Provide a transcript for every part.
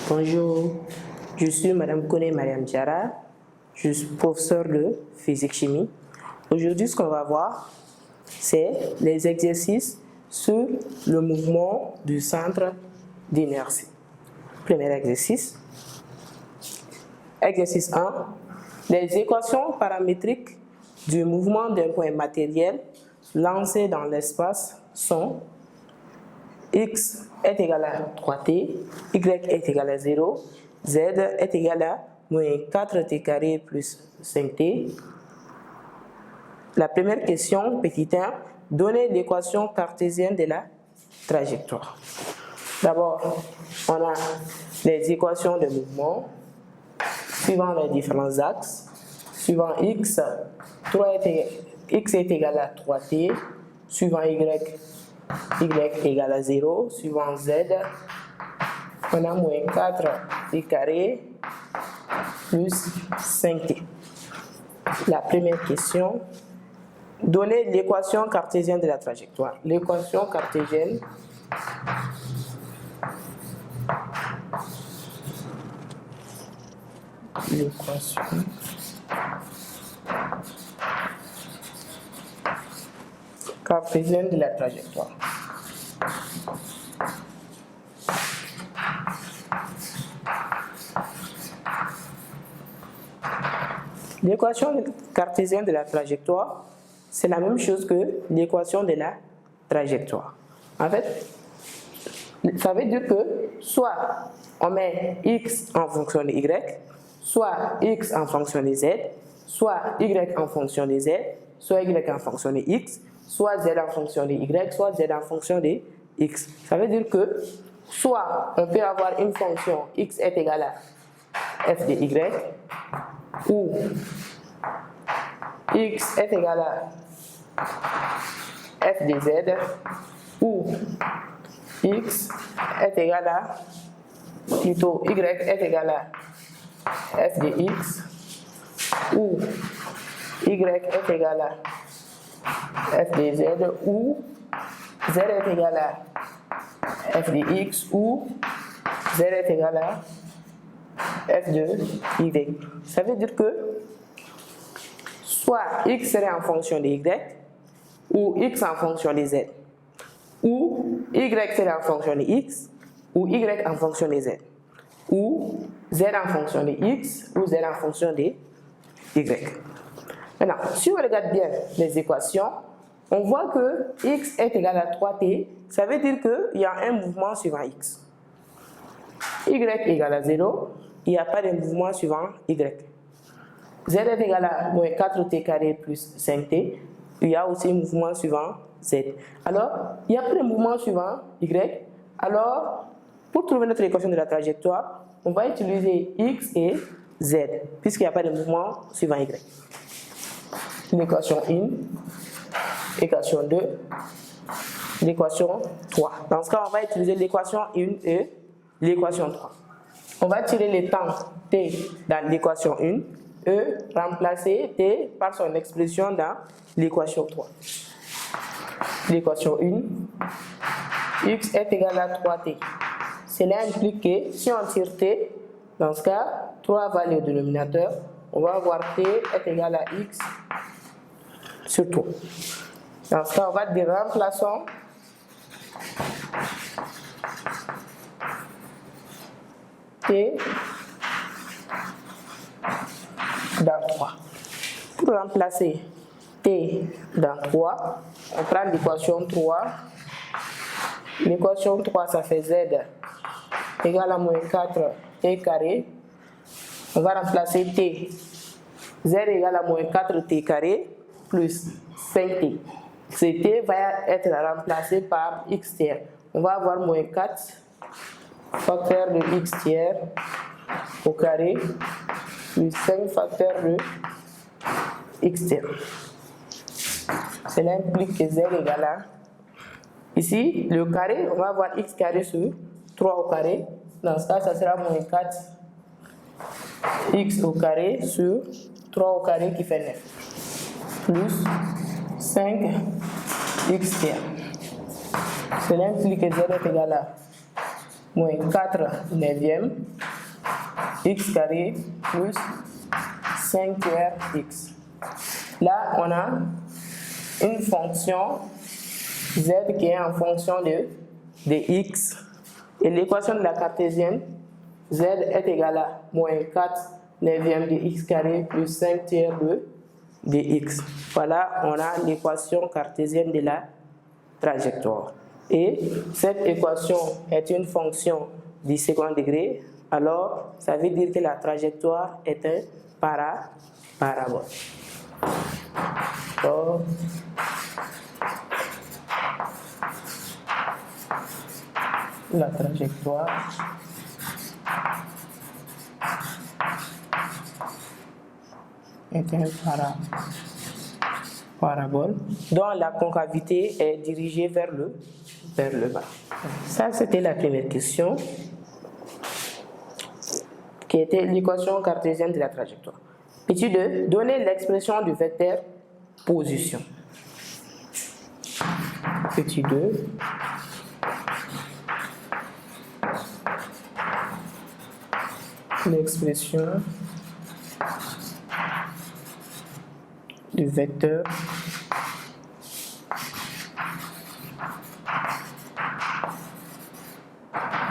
Bonjour, je suis Madame Kone Mariam Diarra, je suis professeure de physique-chimie. Aujourd'hui, ce qu'on va voir, c'est les exercices sur le mouvement du centre d'inertie. Premier exercice. Exercice 1. Les équations paramétriques du mouvement d'un point matériel lancé dans l'espace sont x est égal à 3t, y est égal à 0, z est égal à moins 4t carré plus 5t. La première question, petit 1, donnez l'équation cartésienne de la trajectoire. D'abord, on a les équations de mouvement suivant les différents axes. Suivant x, x est égal à 3t, suivant y est égal à 0, suivant z, on a moins 4t carré plus 5t. La première question, donnez l'équation cartésienne de la trajectoire. L'équation cartésienne cartésienne de la trajectoire. L'équation cartésienne de la trajectoire, c'est la même chose que l'équation de la trajectoire. En fait, ça veut dire que soit on met x en fonction de y, soit x en fonction de z, soit y en fonction de z, soit y en fonction de x, soit z en fonction de y, soit z en fonction de x. Ça veut dire que soit on peut avoir une fonction x est égal à f de y, ou x est égal à f de z, ou x est égal à, plutôt y est égal à f de x, ou y est égal à f de z, ou z est égal à f de x, ou z est égal à f de y. Ça veut dire que soit x serait en fonction de y, ou x en fonction de z, ou y serait en fonction de x, ou y en fonction de z, ou z en fonction de x, ou z en fonction de y. Maintenant, si on regarde bien les équations, on voit que x est égal à 3t, ça veut dire qu'il y a un mouvement suivant x. Y est égal à 0, il n'y a pas de mouvement suivant y. Z est égal à moins 4t carré plus 5t, il y a aussi un mouvement suivant z. Alors, il n'y a pas de mouvement suivant y, alors pour trouver notre équation de la trajectoire, on va utiliser x et z, puisqu'il n'y a pas de mouvement suivant y. L'équation 1, l'équation 2, l'équation 3. Dans ce cas, on va utiliser l'équation 1 et l'équation 3. On va tirer les temps t dans l'équation 1 et remplacer t par son expression dans l'équation 3. L'équation 1, x est égal à 3t. Cela implique que si on tire t, dans ce cas, 3 va au dénominateur, on va avoir t est égal à x sur 3. Dans ce cas, on va dire remplaçons t dans 3. Pour remplacer t dans 3, on prend l'équation 3. L'équation 3, ça fait z égale à moins 4t carré. On va remplacer t. Z égale à moins 4t carré plus 5t. Ce t va être remplacé par x tiers. On va avoir moins 4 facteur de x tiers au carré plus 5 facteur de x tiers. Cela implique que z égale à, ici, le carré, on va avoir x carré sur 3 au carré Dans ce cas, ça sera moins 4 x au carré sur 3 au carré qui fait 9. Plus 5 x tiers. Cela implique que z est égal à moins 4 neuvième x carré plus 5 tiers x. Là, on a une fonction z qui est en fonction de x. Et l'équation de la cartésienne, z est égal à moins 4 neuvième de x carré plus 5 tiers de x. Voilà, on a l'équation cartésienne de la trajectoire. Et cette équation est une fonction du second degré, alors ça veut dire que la trajectoire est un parabole. Donc, la trajectoire est un parabole dont la concavité est dirigée vers le bas. Ça, c'était la première question, qui était l'équation cartésienne de la trajectoire. Petit 2, donner l'expression du vecteur position. Petit 2. L'expression du vecteur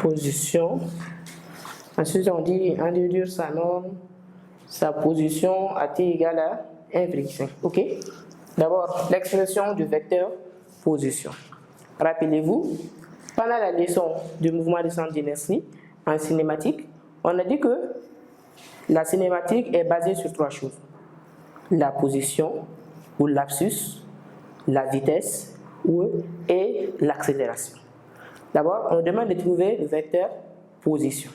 position. Ensuite, on dit en déduire sa norme, sa position à t égale à 1,5. OK? D'abord, l'expression du vecteur position. Rappelez-vous, pendant la leçon du mouvement de centre d'inertie en cinématique, on a dit que la cinématique est basée sur 3 choses. La position ou l'abscisse, la vitesse et l'accélération. D'abord, on demande de trouver le vecteur position.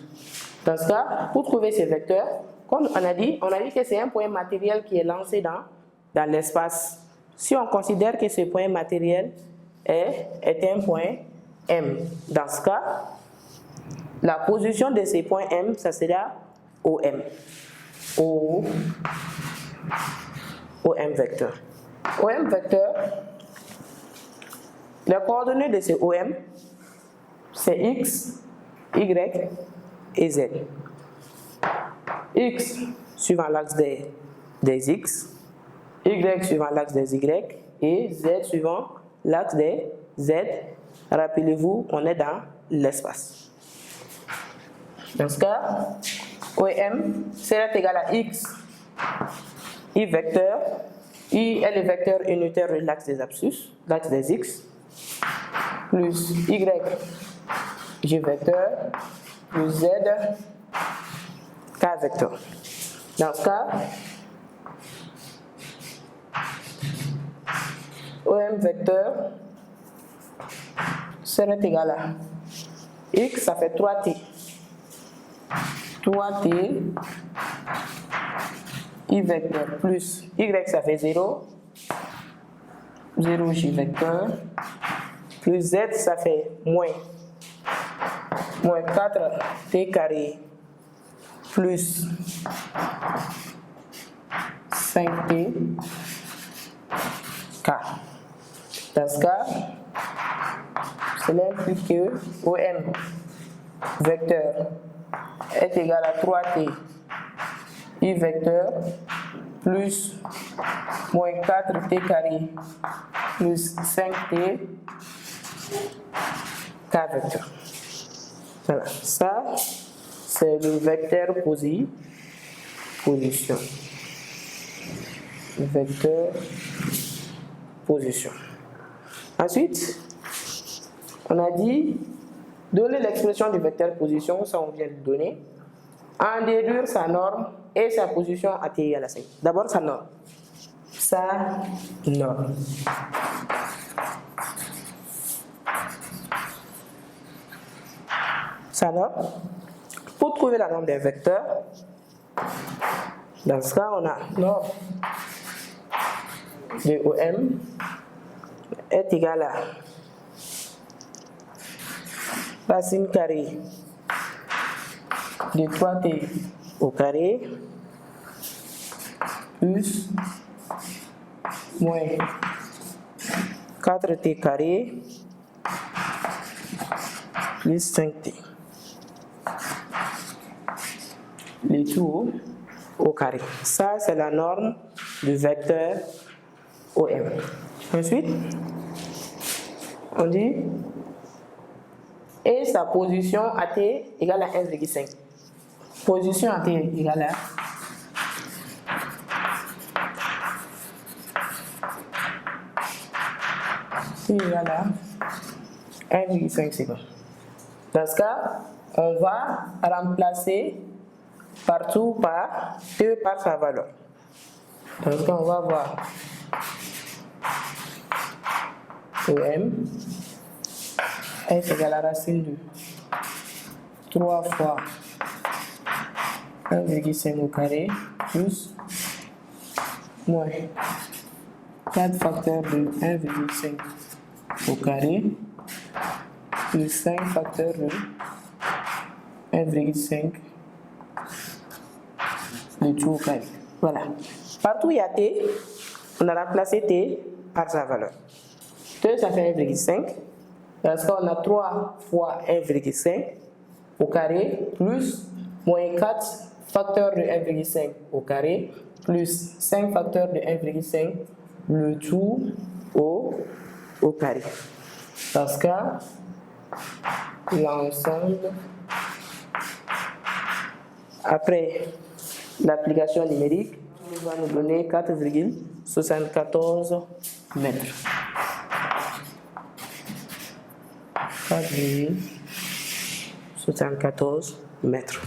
Dans ce cas, pour trouver ces vecteurs, comme on a dit que c'est un point matériel qui est lancé dans l'espace. Si on considère que ce point matériel est un point M, dans ce cas, la position de ces points M, ça sera OM. OM vecteur. OM vecteur, les coordonnées de ce OM, c'est X, Y et Z. X suivant l'axe des X, Y suivant l'axe des Y et Z suivant l'axe des Z. Rappelez-vous, on est dans l'espace. Dans ce cas, OM sera égal à X, Y vecteur. Y est le vecteur unitaire de l'axe des abscisses, l'axe des X, plus Y, J vecteur, plus Z, K vecteur. Dans ce cas, OM vecteur sera égal à X, ça fait 3T. 3T, Y vecteur plus Y, ça fait 0. 0 J vecteur plus Z, ça fait moins 4T carré plus 5T K. Dans ce cas, cela implique que OM vecteur est égal à 3T Y vecteur plus moins 4T carré plus 5T K vecteur. Voilà, ça c'est le vecteur position. Vecteur position. Ensuite, on a dit donner l'expression du vecteur position, ça on vient de donner, en déduire sa norme et sa position à t égale à 5. D'abord sa norme. Sa norme. Pour trouver la norme des vecteurs, dans ce cas, on a norme de OM est égal à racine carrée de 3t au carré plus moins 4t carré plus 5t. Le tout au carré. Ça, c'est la norme du vecteur OM. Ensuite, on dit et sa position à t égale à 1,5. Position à t égale à t égale à 1,5 secondes. Dans ce cas, on va remplacer partout par t par sa valeur. Dans ce cas, on va voir OM est égal à racine de 3 fois 1,5 au carré plus moins 4 facteurs de 1,5 au carré plus 5 facteurs de 1,5 le tout au carré. Voilà. Partout où il y a t, on a remplacé t par sa valeur. T, ça fait 1,5. Parce qu'on a 3 fois 1,5 au carré plus moins 4 facteurs de 1,5 au carré plus 5 facteurs de 1,5 le tout au carré. Dans ce cas, l'ensemble après l'application numérique va nous donner 4,74 mètres. 4,74 mètres.